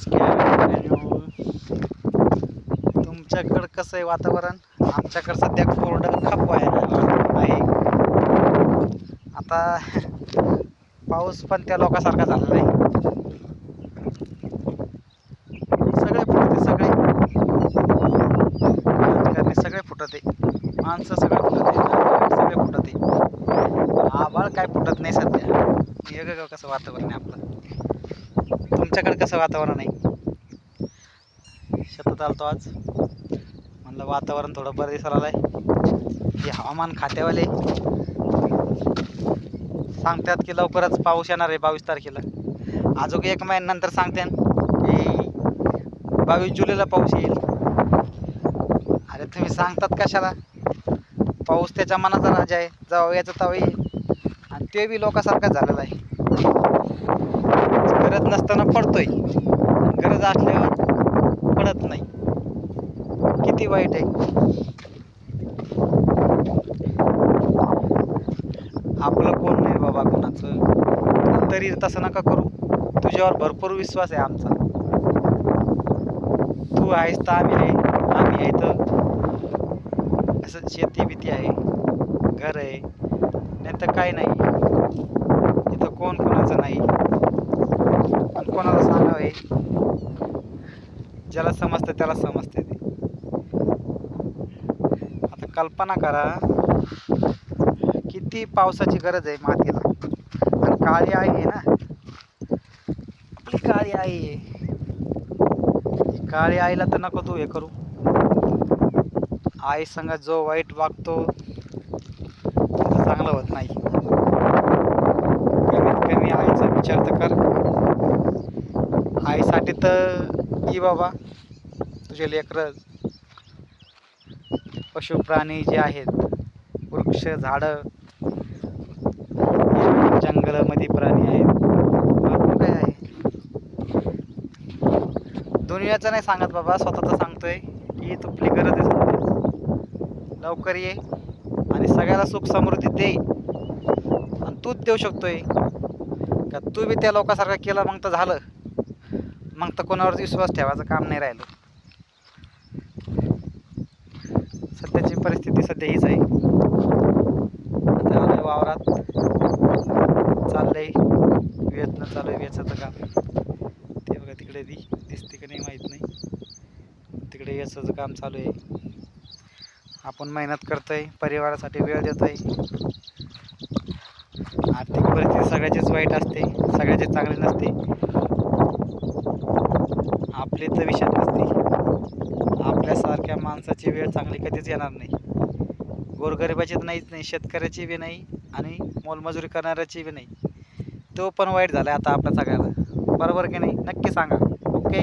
नमस्कार मित्रांनो. तुमच्याकडं कसं आहे वातावरण? आमच्याकडं सध्या कोरडं खप आहे. आता पाऊस पण त्या लोकांसारखा झालेला आहे. सगळे फुटते, राजकारणी सगळे फुटते, माणसं सगळे फुटते, सगळे फुटते. आभाळ काय फुटत नाही सध्या. हे कसं वातावरण आहे आपलं. तुमच्याकडे कसं वातावरण आहे? शेतात आलतो आज, म्हणलं वातावरण थोडं बरं दिसायला आलंय. हे हवामान खात्यावाले सांगतात की लवकरच पाऊस येणार आहे 22 तारखेला. अजून 1 महिन्यानंतर सांगतात की 22 जुलैला पाऊस येईल. अरे तुम्ही सांगतात कशाला? पाऊस त्याच्या मनाचा राजा आहे, जेव्हा याचं तेव्हा येईल. आणि ते बी लोकांसारखा झालेला आहे. गरज नसताना पडतोय, गरज असल्यावर पडत नाही. किती वाईट आहे. आपलं कोण नाही बाबा कोणाचं, तरी तसं नका करू. तुझ्यावर भरपूर विश्वास आहे आमचा. तू आहेस तर आम्ही आहे तर असं शेती बिती आहे, घर आहे, नाही तर काही नाही. इथं कोण कोणाचं नाही. आणि कोणाला सांगावे, ज्याला समजतं त्याला समजते ते. आता कल्पना करा किती पावसाची गरज आहे मातीला. आणि काळी आई आहे ना, आपली काळी आई आहे. काळी आईला तर नको तू हे करू. आई संग जो वाईट वागतो त्याचं चांगलं होत नाही. कमीत कमी आईचा विचार तर कर. आईसाठी तर की बाबा तुझे लेकरं, पशु प्राणी जे आहेत, वृक्ष झाडं, जंगलामध्ये प्राणी आहेत, भरपूर काय आहे. दुनियाचं नाही सांगत बाबा, स्वतःच सांगतोय की तुपली गरज आहे सध्या. लवकर ये आणि सगळ्याला सुख समृद्धी दे. आणि तूच देऊ शकतोय का? तू बी त्या लोकांसारखं केलं मग तर झालं. मग तर कोणावर विश्वास ठेवायचं काम नाही राहिलं. सध्याची परिस्थिती सध्या हीच आहे. आता आलोय वावरात, चाललंय वेचणं चालू आहे, वेचायचं काम. ते बघा तिकडे दिसते का नाही माहीत नाही, तिकडे वेचायचं काम चालू आहे. आपण मेहनत करतोय, परिवारासाठी वेळ देतोय. आर्थिक परिस्थिती सगळ्याचीच वाईट असते, सगळ्याची चांगली नसते. आपली तर विषय नसते. आपल्यासारख्या माणसाची वेळ चांगली कधीच येणार नाही. गोरगरिबाची तर नाहीच नाही, शेतकऱ्याची बी नाही आणि मोलमजुरी करणाऱ्याची बी नाही. तो पण वाईट झाला आता आपल्या सगळ्याला. बरोबर की नाही? नक्की सांगा. ओके.